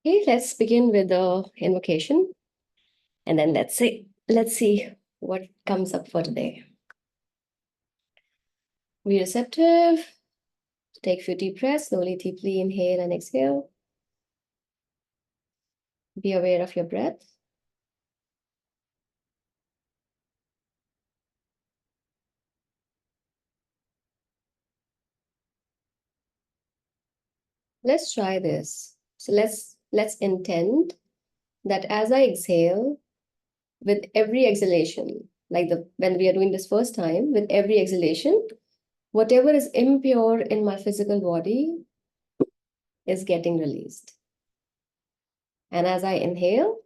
Okay, let's begin with the invocation, and then let's see what comes up for today. Be receptive. Take a few deep breaths. Slowly, deeply inhale and exhale. Be aware of your breath. Let's try this. So let's intend that as I exhale, with every exhalation, like when we are doing this first time, with every exhalation, whatever is impure in my physical body is getting released. And as I inhale,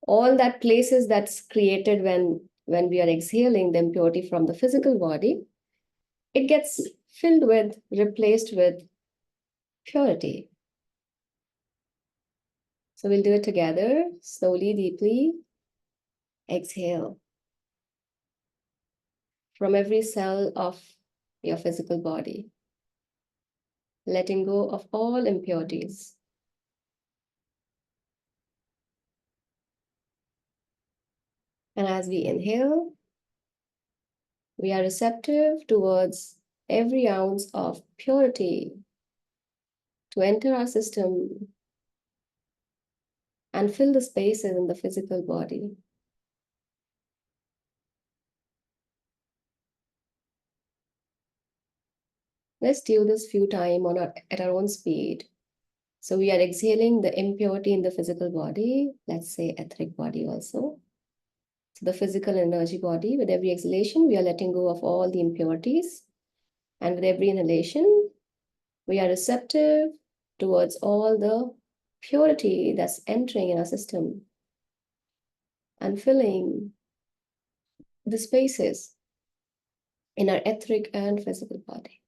all that places that's created when we are exhaling the impurity from the physical body, it gets filled with, replaced with purity. So we'll do it together, slowly, deeply. Exhale from every cell of your physical body, letting go of all impurities. And as we inhale, we are receptive towards every ounce of purity to enter our system and fill the spaces in the physical body. Let's do this few times at our own speed. So we are exhaling the impurity in the physical body, let's say etheric body also. So the physical energy body, with every exhalation, we are letting go of all the impurities. And with every inhalation, we are receptive towards all the purity that's entering in our system and filling the spaces in our etheric and physical body.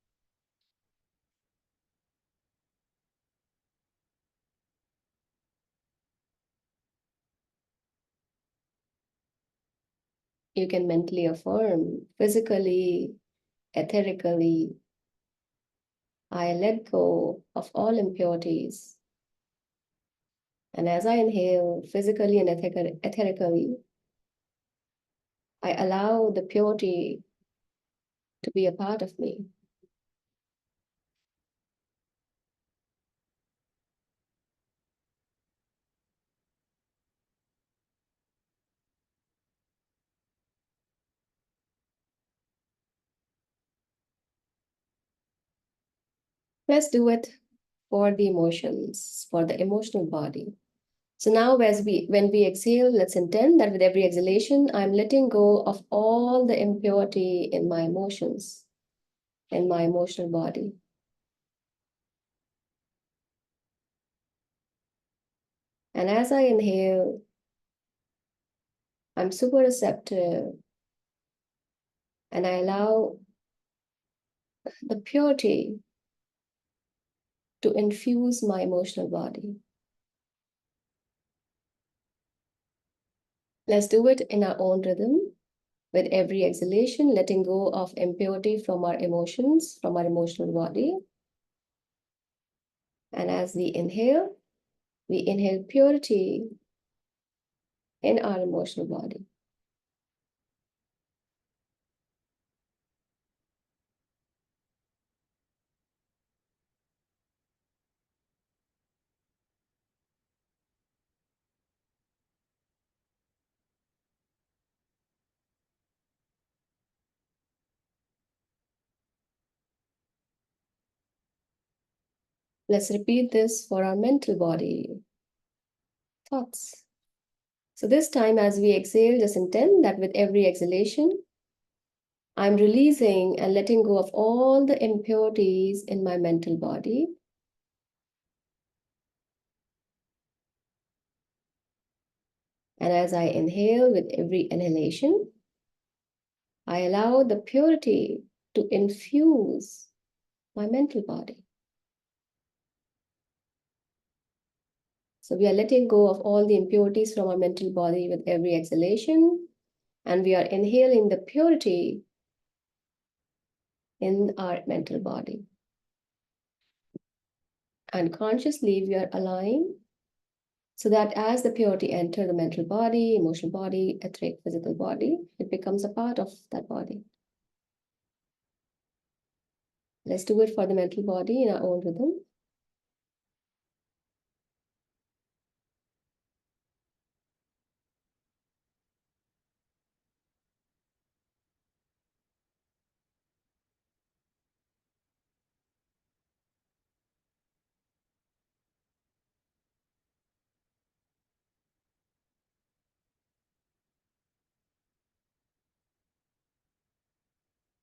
You can mentally affirm, physically, etherically, I let go of all impurities. And as I inhale physically and etherically, I allow the purity to be a part of me. Let's do it for the emotions, for the emotional body. So now when we exhale, let's intend that with every exhalation, I'm letting go of all the impurity in my emotions, in my emotional body. And as I inhale, I'm super receptive and I allow the purity to infuse my emotional body. Let's do it in our own rhythm. With every exhalation, letting go of impurity from our emotions, from our emotional body. And as we inhale purity in our emotional body. Let's repeat this for our mental body. Thoughts. So this time as we exhale, just intend that with every exhalation, I'm releasing and letting go of all the impurities in my mental body. And as I inhale with every inhalation, I allow the purity to infuse my mental body. So we are letting go of all the impurities from our mental body with every exhalation, and we are inhaling the purity in our mental body. Unconsciously, we are allowing so that as the purity enter the mental body, emotional body, etheric, physical body, it becomes a part of that body. Let's do it for the mental body in our own rhythm.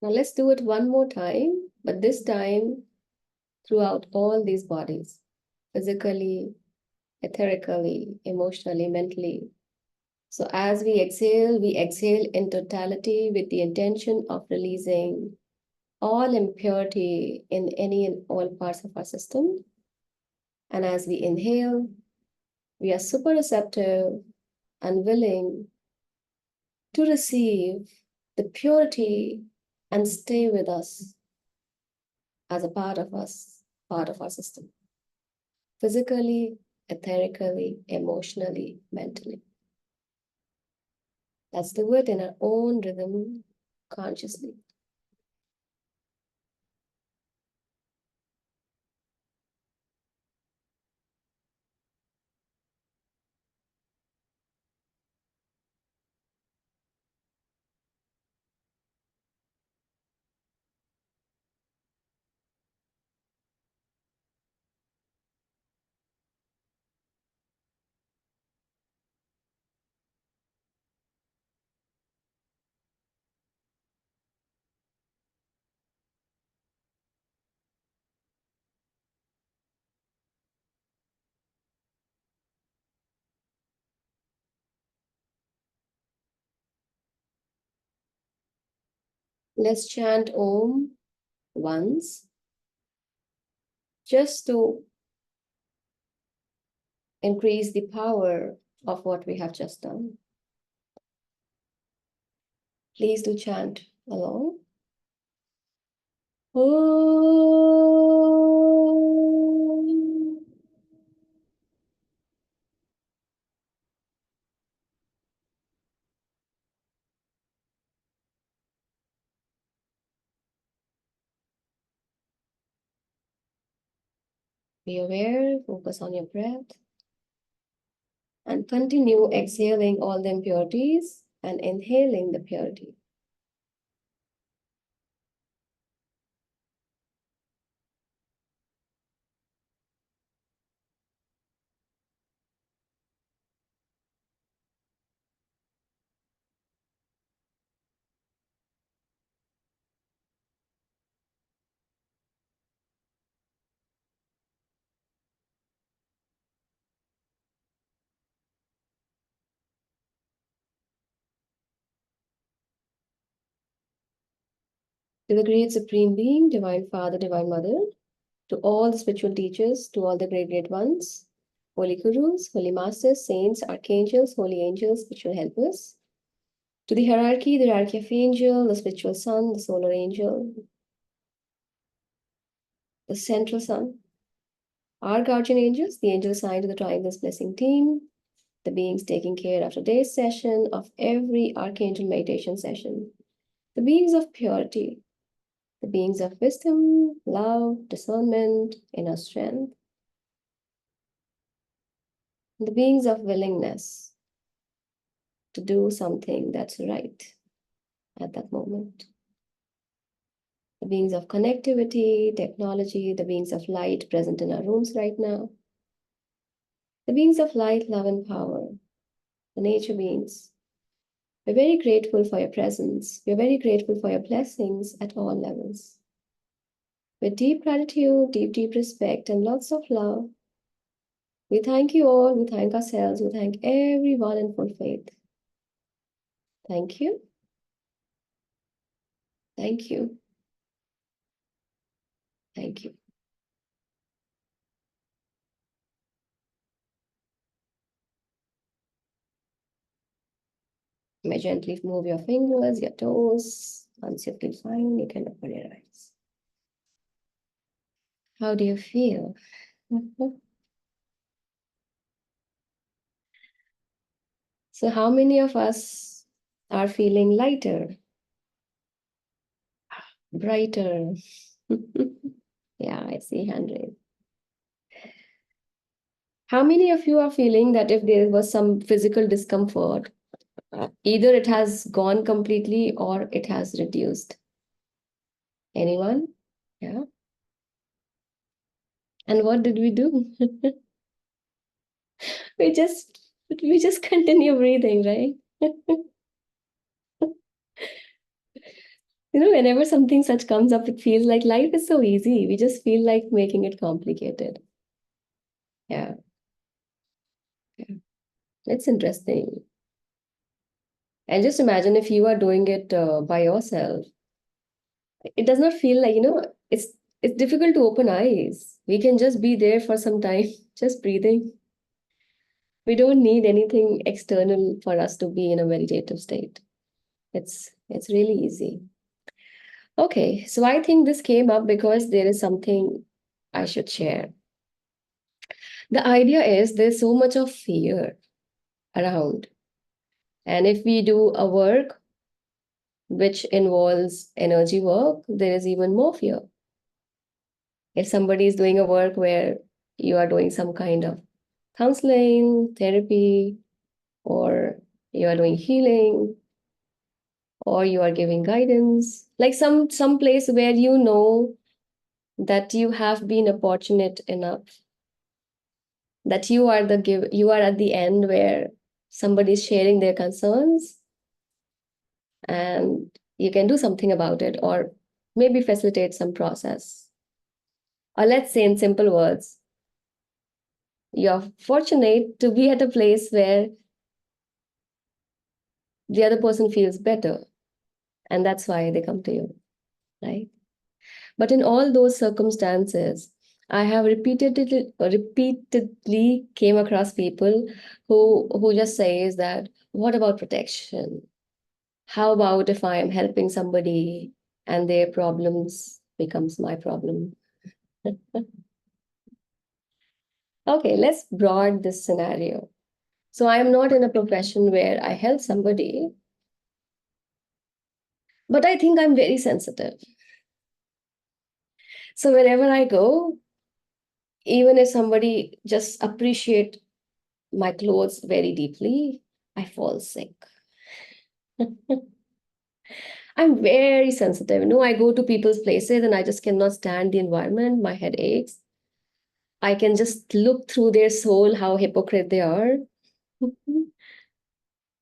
Now let's do it one more time, but this time throughout all these bodies, physically, etherically, emotionally, mentally. So as we exhale in totality with the intention of releasing all impurity in any and all parts of our system. And as we inhale, we are super receptive and willing to receive the purity and stay with us as a part of us, part of our system, physically, etherically, emotionally, mentally. Let's do it in our own rhythm, consciously. Let's chant Om once, just to increase the power of what we have just done. Please do chant along. Om. Be aware, focus on your breath, and continue exhaling all the impurities and inhaling the purity. To the great supreme being, divine Father, divine Mother, to all the spiritual teachers, to all the great great ones, holy gurus, holy masters, saints, archangels, holy angels, spiritual helpers, to the hierarchy of angel, the spiritual sun, the solar angel, the central sun, our guardian angels, the angels assigned to the Triangles Blessing team, the beings taking care of today's session, of every Archangel meditation session, the beings of purity, the beings of wisdom, love, discernment, inner strength, the beings of willingness to do something that's right at that moment, the beings of connectivity, technology, the beings of light present in our rooms right now, the beings of light, love, and power, the nature beings. We're very grateful for your presence. We're very grateful for your blessings at all levels. With deep gratitude, deep respect, and lots of love, we thank you all, we thank ourselves, we thank everyone in full faith. Thank you. Thank you. Thank you. You may gently move your fingers, your toes. Once you feel fine, you can open your eyes. How do you feel? So how many of us are feeling lighter, brighter? Yeah, I see hand raised. How many of you are feeling that if there was some physical discomfort, either it has gone completely or it has reduced? Anyone? Yeah. And what did we do? We just we just continue breathing, right? Whenever something such comes up, it feels like life is so easy. We just feel like making it complicated. Yeah, yeah. It's interesting. And just imagine if you are doing it by yourself. It does not feel like, it's difficult to open eyes. We can just be there for some time, just breathing. We don't need anything external for us to be in a meditative state. It's really easy. Okay, so I think this came up because there is something I should share. The idea is there's so much of fear around. And if we do a work which involves energy work, there is even more fear. If somebody is doing a work where you are doing some kind of counseling, therapy, or you are doing healing, or you are giving guidance, like some place where you know that you have been opportunate enough, that you are at the end where somebody is sharing their concerns and you can do something about it or maybe facilitate some process. Or let's say in simple words, you're fortunate to be at a place where the other person feels better and that's why they come to you, right? But in all those circumstances, I have repeatedly came across people who just says that, what about protection? How about if I am helping somebody and their problems becomes my problem? Okay, let's broad this scenario. So I am not in a profession where I help somebody, but I think I'm very sensitive. So wherever I go, even if somebody just appreciate my clothes very deeply, I fall sick. I'm very sensitive. I go to people's places and I just cannot stand the environment. My head aches. I can just look through their soul, how hypocrite they are.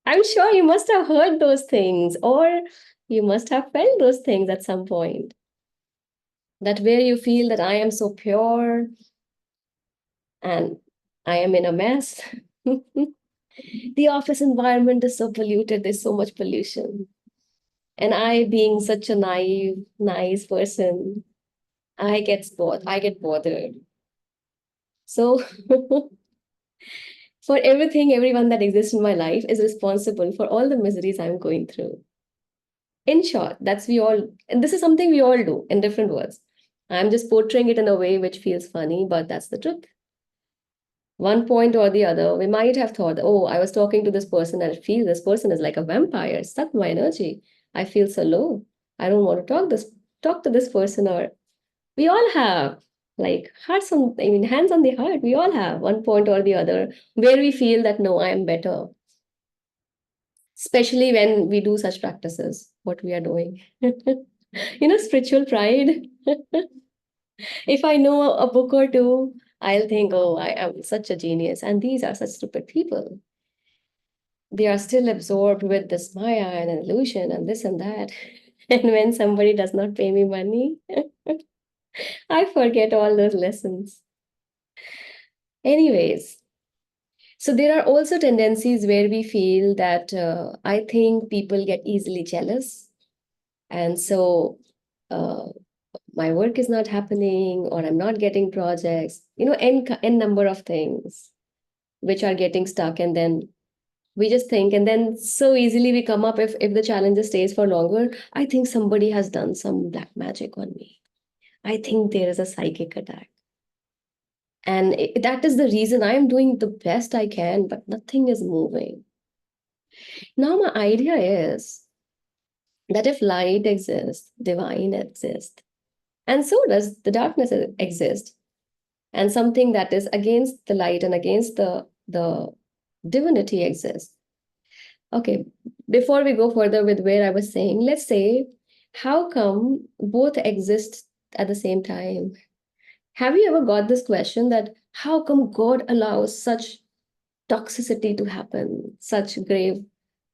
I'm sure you must have heard those things, or you must have felt those things at some point. That where you feel that I am so pure and I am in a mess. The office environment is so polluted, there's so much pollution. And I, being such a naive, nice person, I get bothered. So for everything, everyone that exists in my life is responsible for all the miseries I'm going through. In short, and this is something we all do in different words. I'm just portraying it in a way which feels funny, but that's the truth. One point or the other, we might have thought, oh, I was talking to this person and I feel this person is like a vampire, sucked my energy. I feel so low. I don't want to talk to this person. Or we all have like hands on the heart. We all have one point or the other where we feel that no, I am better. Especially when we do such practices, what we are doing. Spiritual pride. If I know a book or two, I'll think, oh, I am such a genius. And these are such stupid people. They are still absorbed with this Maya and illusion and this and that. And when somebody does not pay me money, I forget all those lessons. Anyways, so there are also tendencies where we feel that I think people get easily jealous. And so uh, my work is not happening or I'm not getting projects, n number of things which are getting stuck. And then we just think, and then so easily we come up if the challenge stays for longer. I think somebody has done some black magic on me. I think there is a psychic attack. And that is the reason I am doing the best I can, but nothing is moving. Now, my idea is that if light exists, divine exists, and so does the darkness exist, and something that is against the light and against the divinity exists. Okay, before we go further with where I was saying, let's say, how come both exist at the same time? Have you ever got this question that how come God allows such toxicity to happen, such grave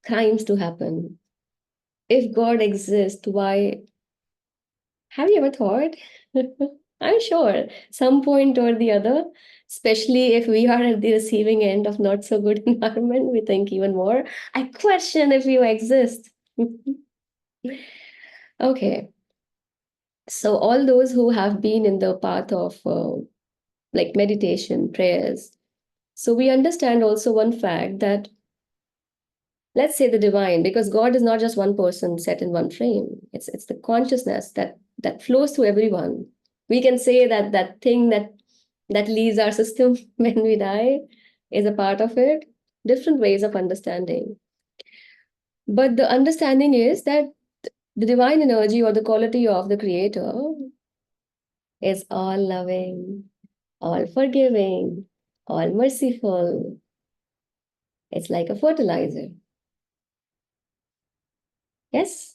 crimes to happen? If God exists, why? Have you ever thought? I'm sure some point or the other, especially if we are at the receiving end of not so good environment, we think even more. I question if you exist. Okay, so all those who have been in the path of like meditation, prayers, so we understand also one fact that, let's say, the divine, because God is not just one person set in one frame. It's the consciousness that flows through everyone. We can say that that thing that leaves our system when we die is a part of it. Different ways of understanding. But the understanding is that the divine energy or the quality of the creator is all loving, all forgiving, all merciful. It's like a fertilizer. Yes?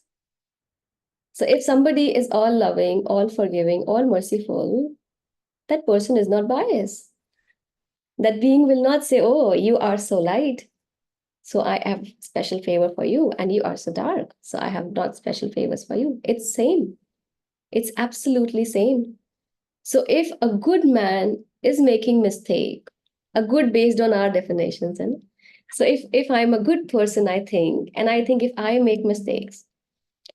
So if somebody is all loving, all forgiving, all merciful, that person is not biased. That being will not say, oh, you are so light, so I have special favor for you, and you are so dark, so I have not special favors for you. It's same. It's absolutely same. So if a good man is making mistake, a good based on our definitions, and so if I'm a good person, I think, and I think if I make mistakes,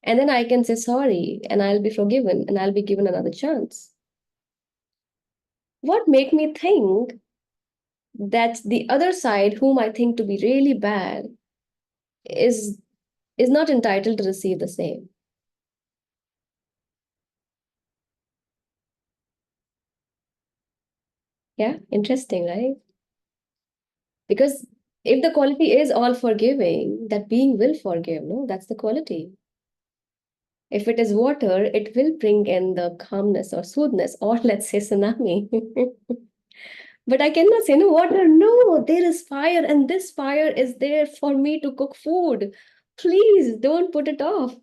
and then I can say sorry, and I'll be forgiven, and I'll be given another chance. What make me think that the other side, whom I think to be really bad, is is not entitled to receive the same? Yeah, interesting, right? Because if the quality is all forgiving, that being will forgive, no? That's the quality. If it is water, it will bring in the calmness or soothness, or let's say tsunami. But I cannot say, no, water, no, there is fire, and this fire is there for me to cook food. Please don't put it off.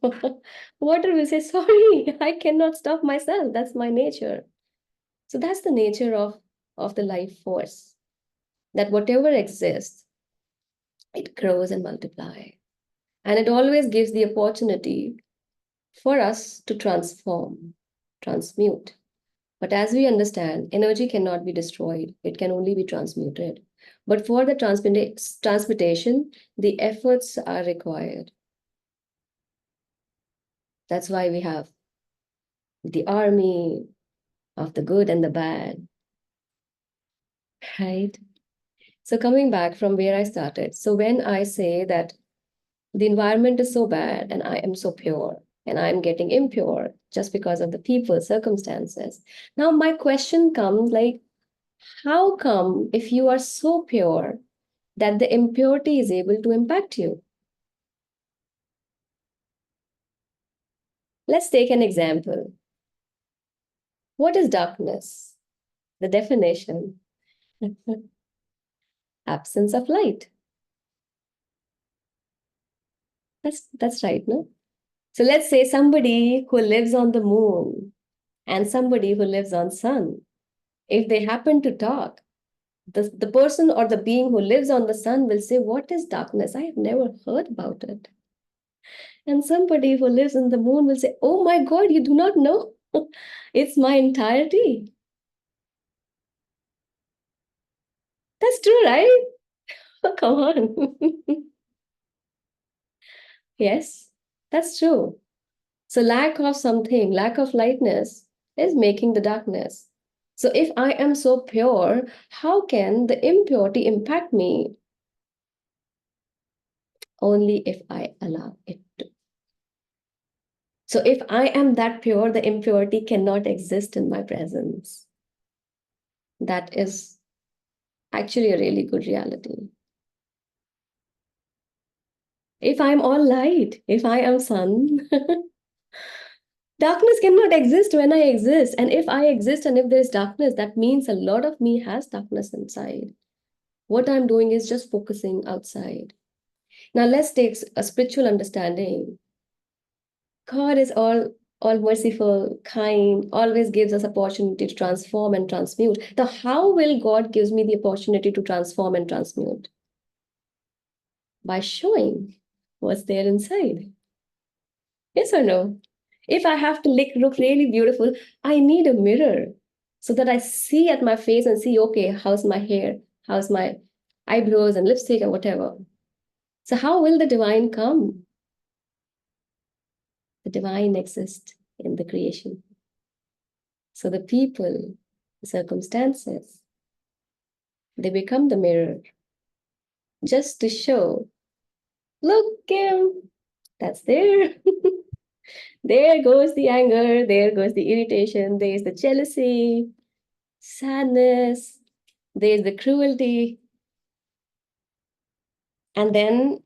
Water will say, sorry, I cannot stop myself. That's my nature. So that's the nature of the life force, that whatever exists, it grows and multiplies. And it always gives the opportunity for us to transform, transmute. But as we understand, energy cannot be destroyed, it can only be transmuted. But for the transmutation, the efforts are required. That's why we have the army of the good and the bad, right? So, coming back from where I started, so when I say that the environment is so bad and I am so pure and I'm getting impure just because of the people, circumstances. Now, my question comes like, how come if you are so pure that the impurity is able to impact you? Let's take an example. What is darkness? The definition: absence of light. That's right, no? So let's say somebody who lives on the moon and somebody who lives on sun. If they happen to talk, the person or the being who lives on the sun will say, what is darkness? I have never heard about it. And somebody who lives in the moon will say, oh my God, you do not know. It's my entirety. That's true, right? Come on. Yes, that's true. So lack of something, lack of lightness is making the darkness. So if I am so pure, how can the impurity impact me? Only if I allow it to. So if I am that pure, the impurity cannot exist in my presence. That is actually a really good reality. If I'm all light, if I am sun, darkness cannot exist when I exist. And if I exist and if there's darkness, that means a lot of me has darkness inside. What I'm doing is just focusing outside. Now let's take a spiritual understanding. God is all merciful, kind, always gives us opportunity to transform and transmute. Now, how will God gives me the opportunity to transform and transmute? By showing what's there inside. Yes or no? If I have to look really beautiful, I need a mirror so that I see at my face and see, okay, how's my hair? How's my eyebrows and lipstick and whatever? So how will the divine come? The divine exists in the creation. So the people, the circumstances, they become the mirror just to show, look, Kim, that's there. There goes the anger, there goes the irritation, there's the jealousy, sadness, there's the cruelty. And then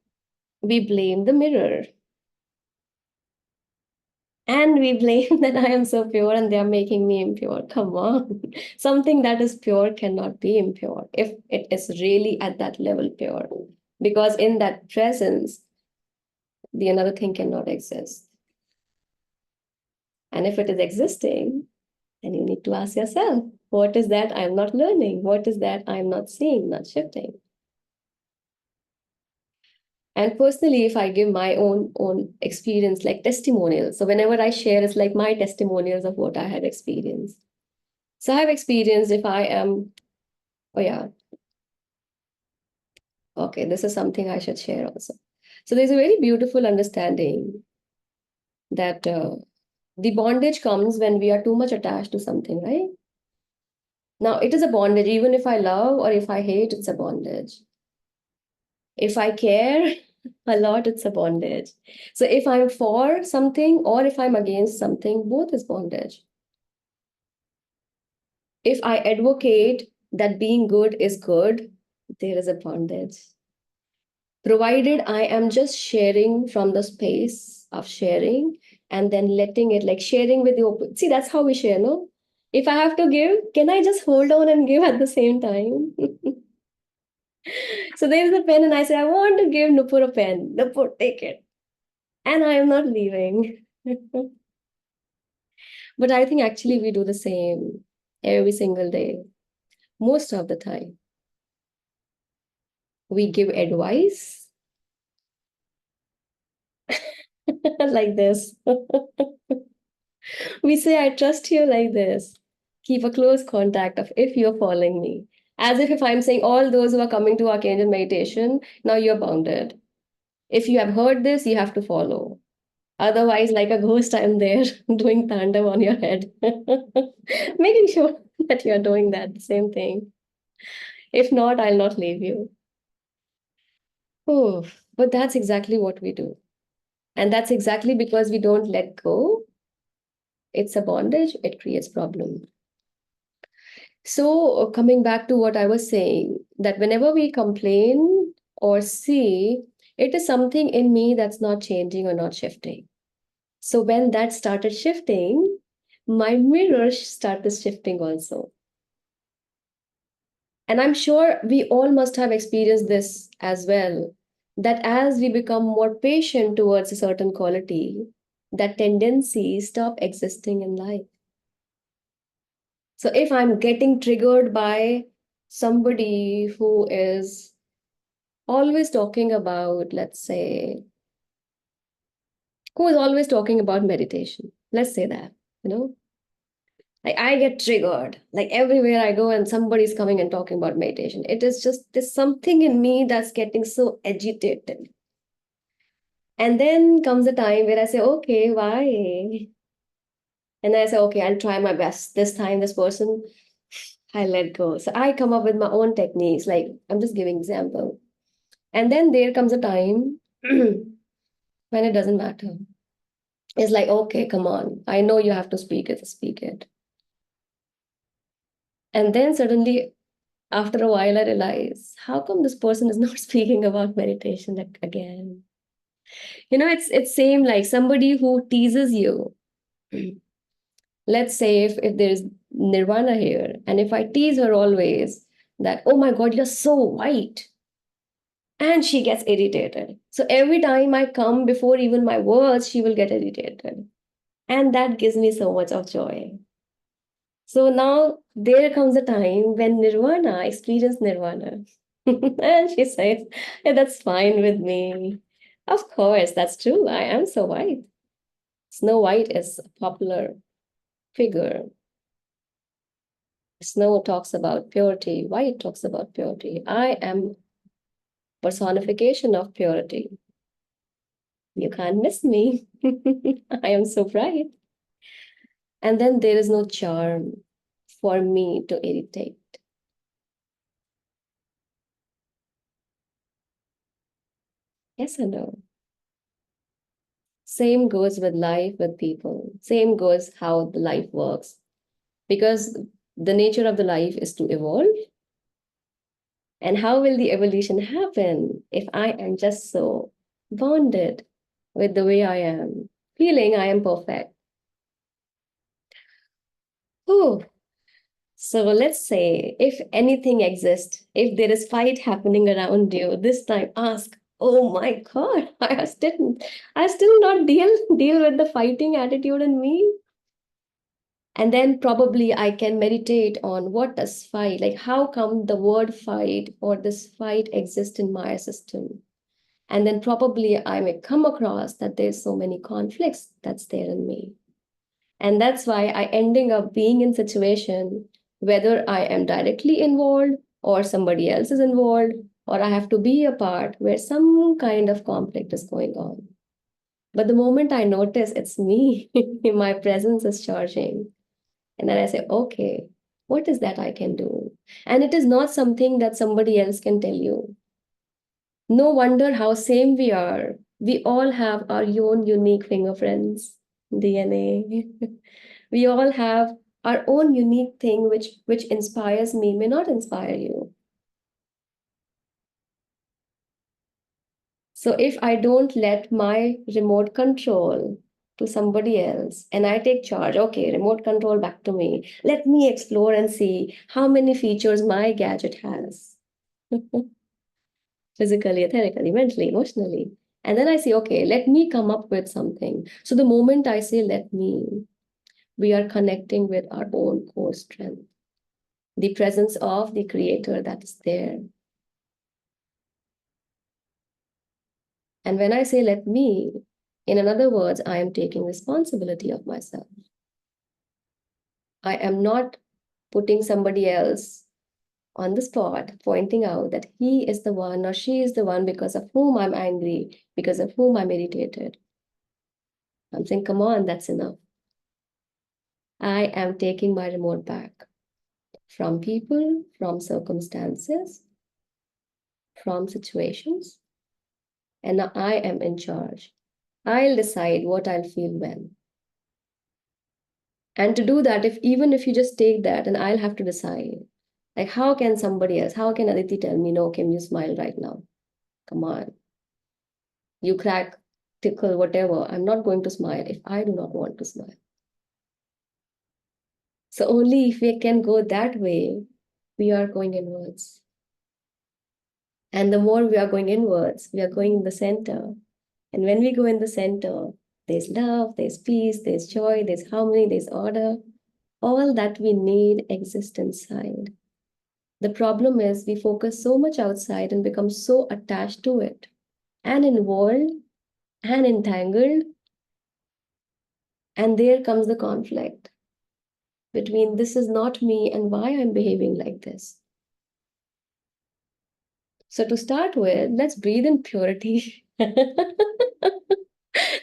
we blame the mirror. And we blame that I am so pure and they are making me impure. Come on. Something that is pure cannot be impure if it is really at that level pure. Because in that presence, the another thing cannot exist. And if it is existing, then you need to ask yourself, what is that I'm not learning? What is that I'm not seeing, not shifting? And personally, if I give my own experience, like testimonials, so whenever I share, it's like my testimonials of what I had experienced. So I have experienced if I am, oh yeah, okay, this is something I should share also. So there's a very beautiful understanding that the bondage comes when we are too much attached to something, right? Now it is a bondage, even if I love or if I hate, it's a bondage. If I care a lot, it's a bondage. So if I'm for something or if I'm against something, both is bondage. If I advocate that being good is good, there is a bondage. Provided I am just sharing from the space of sharing and then letting it like sharing with the open. See, that's how we share, no? If I have to give, can I just hold on and give at the same time? So there's a pen, and I say, I want to give Nupur a pen. Nupur, take it. And I am not leaving. But I think actually we do the same every single day, most of the time. We give advice like this. We say, I trust you like this. Keep a close contact of if you're following me. As if I'm saying all those who are coming to Archangel meditation, now you're bounded. If you have heard this, you have to follow. Otherwise, like a ghost, I'm there doing tandav on your head, making sure that you're doing that same thing. If not, I'll not leave you. Oh, but that's exactly what we do. And that's exactly because we don't let go. It's a bondage, it creates problem. So, coming back to what I was saying, that whenever we complain or see, it is something in me that's not changing or not shifting. So, when that started shifting, my mirror started shifting also. And I'm sure we all must have experienced this as well, that as we become more patient towards a certain quality, that tendency stop existing in life. So if I'm getting triggered by somebody who is always talking about, let's say, who is always talking about meditation, let's say that, you know, like I get triggered, like everywhere I go and somebody's coming and talking about meditation. It is just, there's something in me that's getting so agitated. And then comes a time where I say, okay, why? And I say, okay, I'll try my best. This time, this person, I let go. So I come up with my own techniques. Like I'm just giving example. And then there comes a time when it doesn't matter. It's like, okay, come on. I know you have to speak it, speak it. And then suddenly, after a while, I realize, how come this person is not speaking about meditation again? It's same like somebody who teases you. Let's say if there's Nirvana here, and if I tease her always that, oh my God, you're so white, and she gets irritated. So every time I come before even my words, she will get irritated. And that gives me so much of joy. So now there comes a time when Nirvana, experienced Nirvana. And she says, yeah, that's fine with me. Of course, that's true. I am so white. Snow White is a popular figure. Snow talks about purity. White talks about purity. I am personification of purity. You can't miss me. I am so bright. And then there is no charm for me to irritate. Yes or no? Same goes with life, with people. Same goes how the life works. Because the nature of the life is to evolve. And how will the evolution happen if I am just so bonded with the way I am, feeling I am perfect? Oh, so let's say if anything exists, if there is fight happening around you, this time ask, oh my God, I still not deal with the fighting attitude in me. And then probably I can meditate on what does fight, like how come the word fight or this fight exists in my system. And then probably I may come across that there's so many conflicts that's there in me. And that's why I ending up being in situation, whether I am directly involved or somebody else is involved, or I have to be a part where some kind of conflict is going on. But the moment I notice it's me, my presence is charging. And then I say, okay, what is that I can do? And it is not something that somebody else can tell you. No wonder how same we are. We all have our own unique fingerprints, DNA. We all have our own unique thing which inspires me, may not inspire you. So if I don't let my remote control to somebody else and I take charge, okay, remote control back to me. Let me explore and see how many features my gadget has. Physically, ethically, mentally, emotionally. And then I say, okay, let me come up with something. So the moment I say, let me, we are connecting with our own core strength, the presence of the creator that is there. And when I say, let me, in other words, I am taking responsibility of myself. I am not putting somebody else on the spot, pointing out that he is the one or she is the one because of whom I'm angry, because of whom I'm irritated. I'm saying, come on, that's enough. I am taking my remote back from people, from circumstances, from situations, and now I am in charge. I'll decide what I'll feel when. And to do that, if you just take that, and I'll have to decide, like how can somebody else, how can Aditi tell me, no, can you smile right now? Come on. You crack, tickle, whatever. I'm not going to smile if I do not want to smile. So only if we can go that way, we are going inwards. And the more we are going inwards, we are going in the center. And when we go in the center, there's love, there's peace, there's joy, there's harmony, there's order. All that we need exists inside. The problem is we focus so much outside and become so attached to it and involved and entangled. And there comes the conflict between this is not me and why I'm behaving like this. So to start with, let's breathe in purity.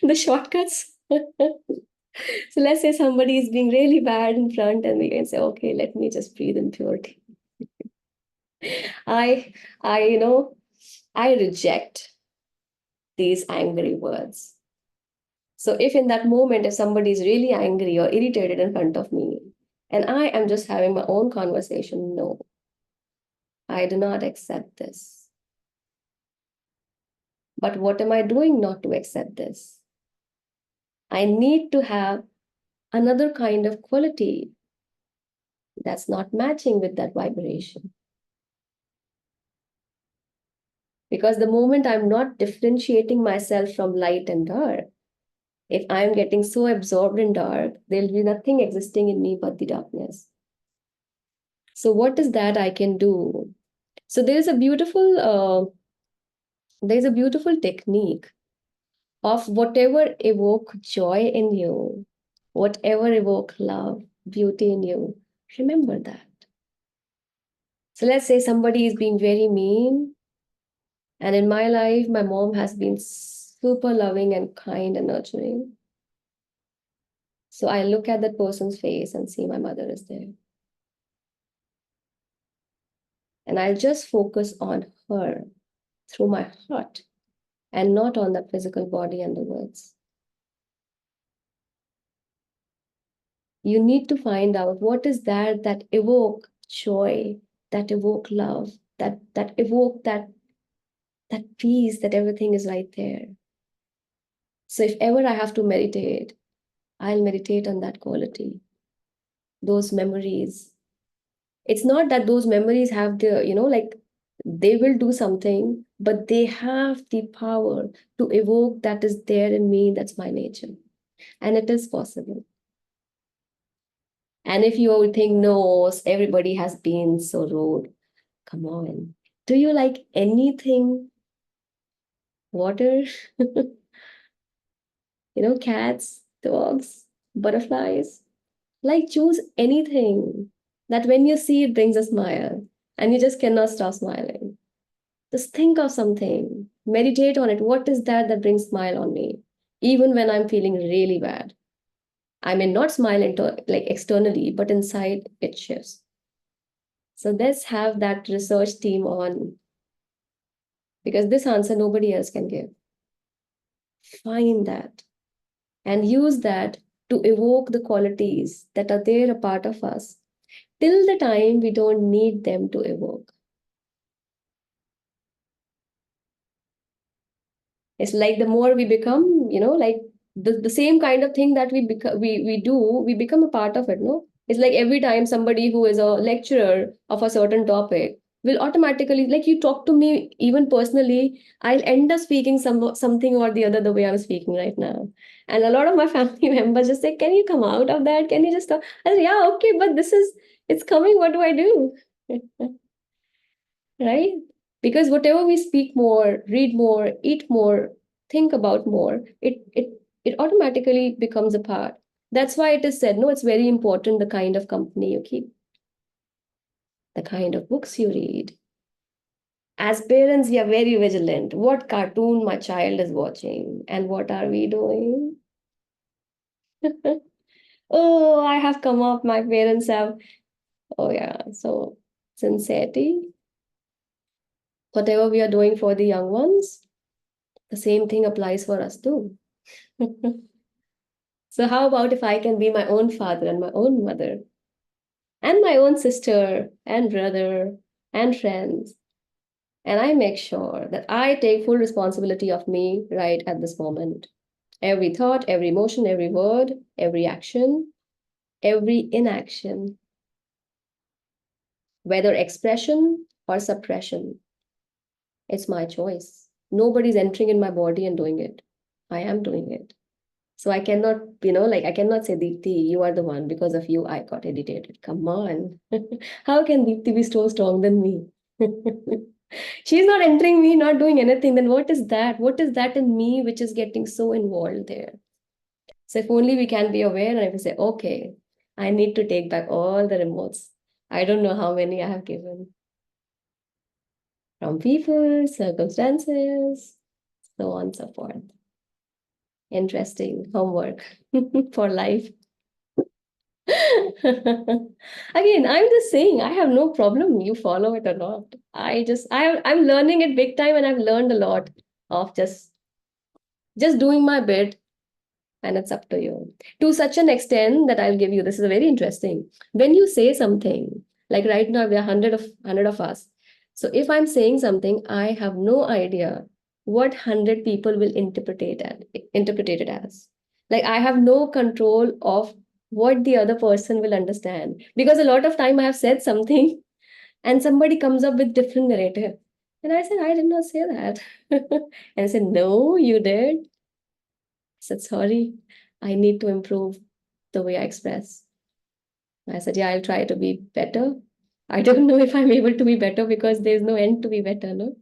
The shortcuts. So let's say somebody is being really bad in front, and we can say, okay, let me just breathe in purity. I, I reject these angry words. So if in that moment, if somebody is really angry or irritated in front of me, And I am just having my own conversation. No, I do not accept this. But what am I doing not to accept this? I need to have another kind of quality that's not matching with that vibration. Because the moment I'm not differentiating myself from light and dark, if I'm getting so absorbed in dark, there'll be nothing existing in me but the darkness. So what is that I can do? So there's a beautiful technique of whatever evoke joy in you, whatever evoke love, beauty in you. Remember that. So let's say somebody is being very mean, and in my life, my mom has been super loving and kind and nurturing. So I look at that person's face and see my mother is there. And I'll just focus on her through my heart and not on the physical body and the words. You need to find out what is that evoke joy, that evoke love, that evoke that peace, that everything is right there. So if ever I have to meditate, I'll meditate on that quality, those memories. It's not that those memories have the, like they will do something, but they have the power to evoke that is there in me, that's my nature. And it is possible. And if you think, no, everybody has been so rude, come on. Do you like anything? Water? Cats, dogs, butterflies? Like choose anything that when you see it brings a smile and you just cannot stop smiling. Just think of something, meditate on it. What is that brings smile on me? Even when I'm feeling really bad. I may not smile like externally, but inside it shifts. So let's have that research team on, because this answer nobody else can give. Find that and use that to evoke the qualities that are there a part of us till the time we don't need them to evoke. It's like the more we become, like the same kind of thing that we do, we become a part of it, no? It's like every time somebody who is a lecturer of a certain topic will automatically, like you talk to me even personally, I'll end up speaking something or the other the way I'm speaking right now. And a lot of my family members just say, can you come out of that? Can you just talk? I say, yeah, okay, but it's coming. What do I do? Right? Because whatever we speak more, read more, eat more, think about more, it automatically becomes a part. That's why it is said, no, it's very important the kind of company you keep, the kind of books you read. As parents, we are very vigilant. What cartoon my child is watching and what are we doing? Oh, I have come up, my parents have. Oh, yeah. So, sincerity, whatever we are doing for the young ones, the same thing applies for us too. So how about if I can be my own father and my own mother and my own sister and brother and friends, and I make sure that I take full responsibility of me right at this moment. Every thought, every emotion, every word, every action, every inaction, whether expression or suppression, it's my choice. Nobody's entering in my body and doing it. I am doing it. So I cannot, like I cannot say, Deepthi, you are the one. Because of you, I got irritated. Come on. How can Deepthi be so strong than me? She's not entering me, not doing anything. Then what is that? What is that in me which is getting so involved there? So if only we can be aware and if we say, okay, I need to take back all the remotes. I don't know how many I have given from people, circumstances, so on and so forth. Interesting homework for life. Again, I'm just saying I have no problem you follow it or not. I'm learning it big time, and I've learned a lot of just doing my bit and it's up to you. To such an extent that I'll give you, this is a very interesting. When you say something, like right now, there are hundred of us. So if I'm saying something, I have no idea what 100 people will interpret it as. Like I have no control of what the other person will understand. Because a lot of time I have said something and somebody comes up with different narrative. And I said, I did not say that. And I said, no, you did. I said, sorry, I need to improve the way I express. I said, yeah, I'll try to be better. I don't know if I'm able to be better because there's no end to be better, no?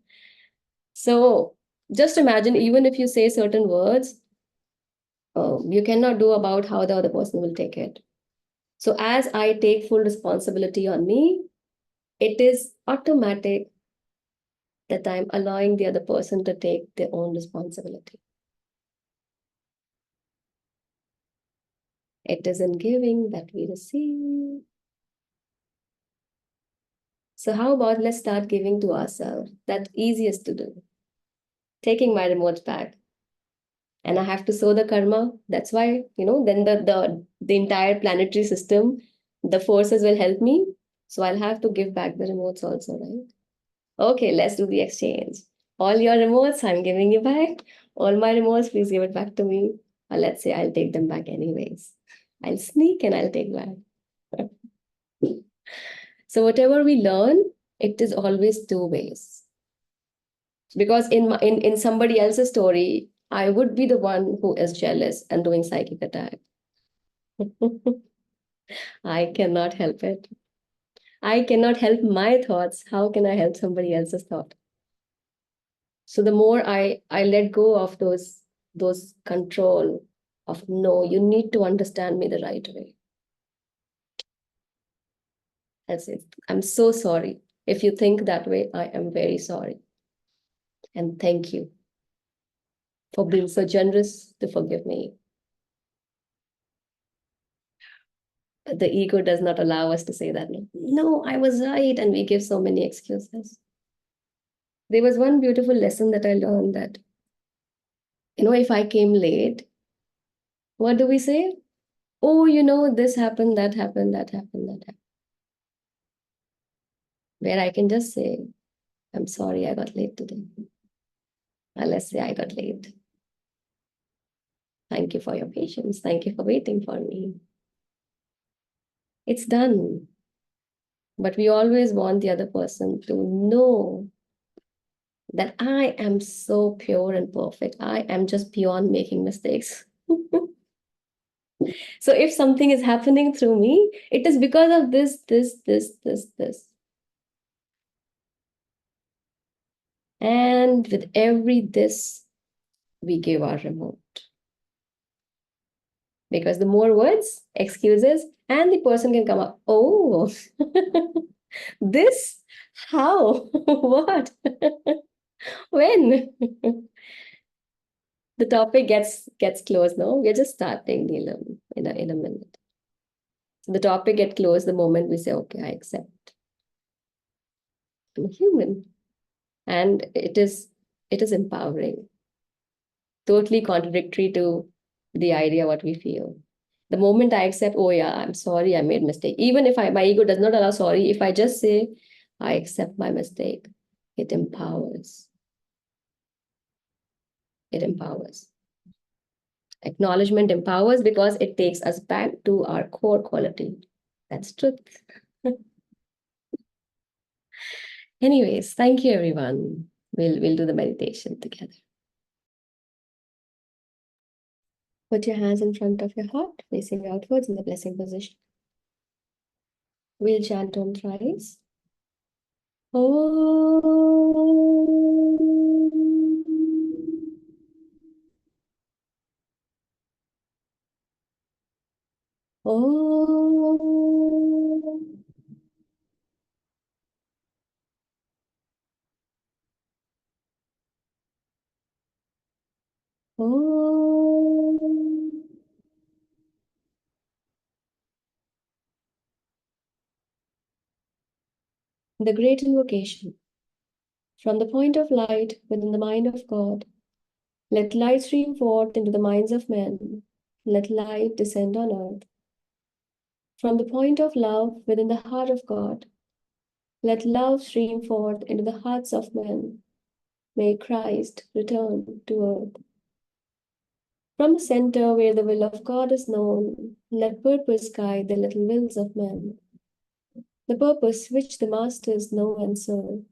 So just imagine, even if you say certain words, you cannot do about how the other person will take it. So as I take full responsibility on me, it is automatic that I'm allowing the other person to take their own responsibility. It is in giving that we receive. So how about let's start giving to ourselves? That's easiest to do. Taking my remote back. And I have to sow the karma. That's why, then the entire planetary system, the forces will help me. So I'll have to give back the remotes also, right? Okay, let's do the exchange. All your remotes, I'm giving you back. All my remotes, please give it back to me. Or let's say I'll take them back anyways. I'll sneak and I'll take back. So whatever we learn, it is always two ways. Because in somebody else's story, I would be the one who is jealous and doing psychic attack. I cannot help it. I cannot help my thoughts. How can I help somebody else's thought? So the more I let go of those control of no, you need to understand me the right way. That's it. I'm so sorry. If you think that way, I am very sorry. And thank you for being so generous to forgive me. But the ego does not allow us to say that. No, I was right. And we give so many excuses. There was one beautiful lesson that I learned that, if I came late, what do we say? Oh, this happened, that happened, that happened, that happened. Where I can just say, I'm sorry I got late today. Or let's say I got late. Thank you for your patience. Thank you for waiting for me. It's done. But we always want the other person to know that I am so pure and perfect. I am just beyond making mistakes. So if something is happening through me, it is because of this. And with every this, we give our remote. Because the more words, excuses, and the person can come up, oh, this, how, what, when? The topic gets closed. No, we're just starting, Neelam, in a minute. So the topic gets closed the moment we say, okay, I accept. I'm human. And it is empowering. Totally contradictory to the idea what we feel. The moment I accept, oh yeah, I'm sorry, I made mistake. Even if my ego does not allow sorry, if I just say, I accept my mistake, it empowers. It empowers. Acknowledgement empowers because it takes us back to our core quality. That's truth. Anyways, thank you everyone. We'll do the meditation together. Put your hands in front of your heart, facing outwards in the blessing position. We'll chant Om thrice. Om. Om. The great invocation. From the point of light within the mind of God, let light stream forth into the minds of men let light descend on earth. From the point of love within the heart of God, let love stream forth into the hearts of men. May Christ return to earth. From the center where the will of God is known, let purpose guide the little wills of men, the purpose which the masters know and serve.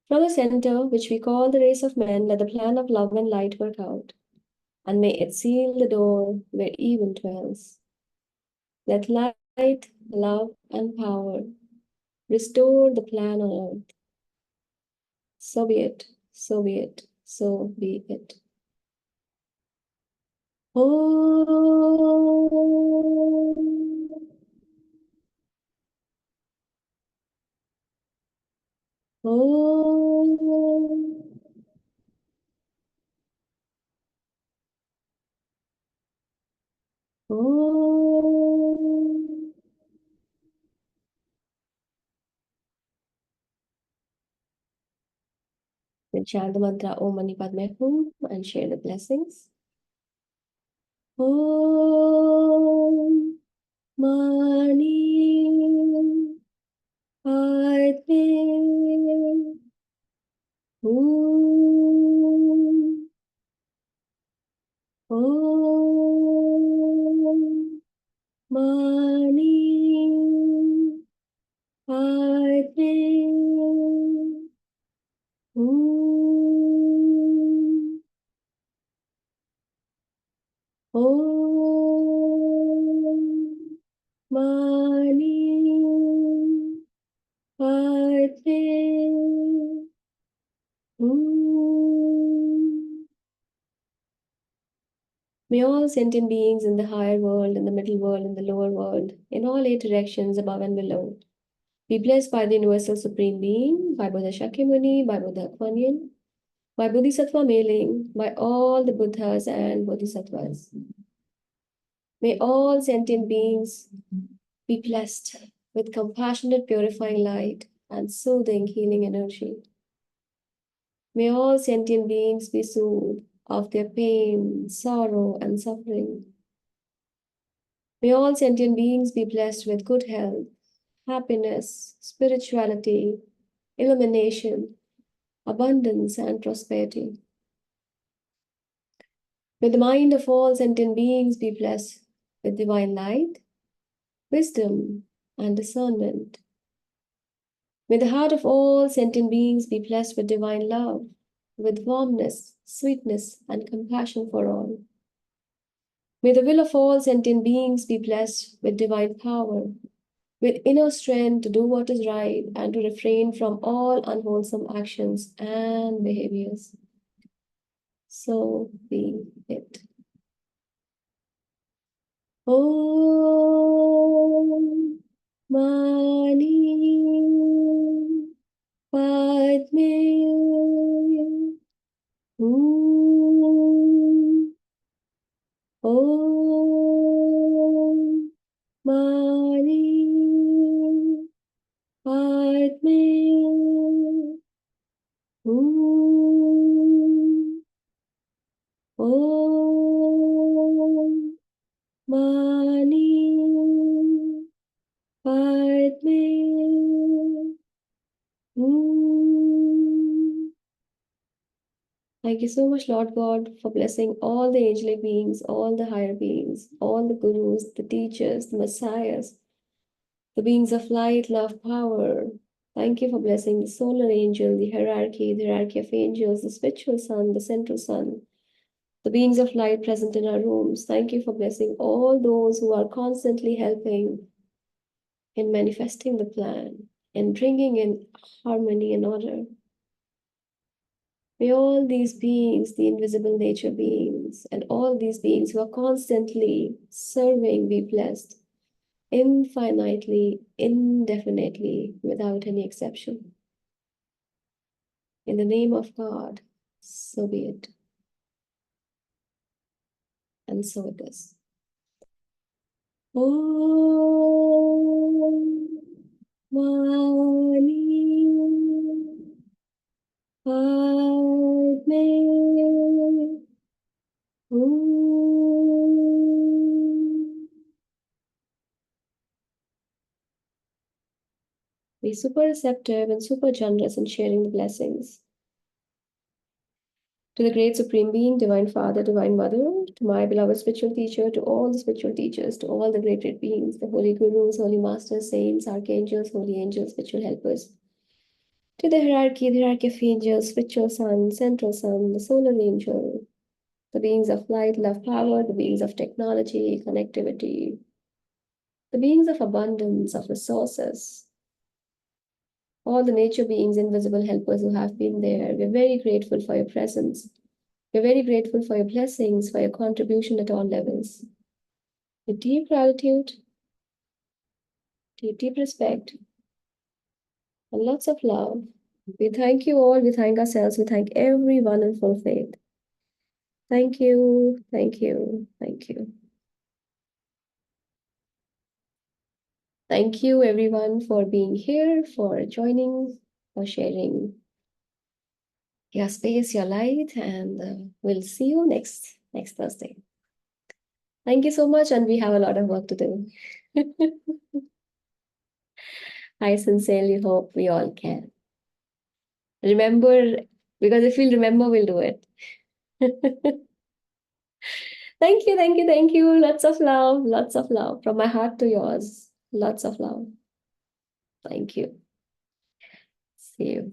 From the center, which we call the race of men, let the plan of love and light work out, and may it seal the door where evil dwells. Let light, love, and power restore the plan on earth. So be it, so be it, so be it. Om. Om. Om. Then chant the mantra Om Mani Padme Hum and share the blessings. Om Mani Padme Hum. Om Mani Padme Hum. Om Mani Padme Hum. May all sentient beings in the higher world, in the middle world, in the lower world, in all eight directions above and below, be blessed by the Universal Supreme Being, by Buddha Shakyamuni, by Buddha Kuan Yin, by Bodhisattva Mailing, by all the Buddhas and Bodhisattvas. May all sentient beings be blessed with compassionate, purifying light and soothing, healing energy. May all sentient beings be soothed of their pain, sorrow, and suffering. May all sentient beings be blessed with good health, happiness, spirituality, illumination, abundance, and prosperity. May the mind of all sentient beings be blessed with divine light, wisdom, and discernment. May the heart of all sentient beings be blessed with divine love, with warmness, sweetness, and compassion for all. May the will of all sentient beings be blessed with divine power, with inner strength to do what is right and to refrain from all unwholesome actions and behaviors. So be it. Om Mani Padme Hum. Om Mani Padme Hum. Om Mani Padme Hum. Thank you so much, Lord God, for blessing all the angelic beings, all the higher beings, all the gurus, the teachers, the messiahs, the beings of light, love, power. Thank you for blessing the solar angel, the hierarchy of angels, the spiritual sun, the central sun, the beings of light present in our rooms. Thank you for blessing all those who are constantly helping in manifesting the plan and bringing in harmony and order. May all these beings, the invisible nature beings, and all these beings who are constantly serving be blessed infinitely, indefinitely, without any exception. In the name of God, so be it. And so it is. Om Mani Padme Hum. super receptive and super generous in sharing the blessings. To the great Supreme Being, Divine Father, Divine Mother, to my beloved spiritual teacher, to all the spiritual teachers, to all the great beings, the Holy Gurus, Holy Masters, Saints, Archangels, Holy Angels, spiritual helpers, to the hierarchy of angels, spiritual sun, central sun, the solar angel, the beings of light, love, power, the beings of technology, connectivity, the beings of abundance, of resources, all the nature beings, invisible helpers who have been there. We're very grateful for your presence. We're very grateful for your blessings, for your contribution at all levels. With deep gratitude, deep respect, and lots of love, we thank you all, we thank ourselves, we thank everyone in full faith. Thank you, thank you, thank you. Thank you everyone for being here, for joining, for sharing your space, your light, and we'll see you next Thursday. Thank you so much, and we have a lot of work to do. I sincerely hope we all can. Remember, because if we'll remember, we'll do it. Thank you, thank you, thank you. Lots of love from my heart to yours. Lots of love. Thank you. See you.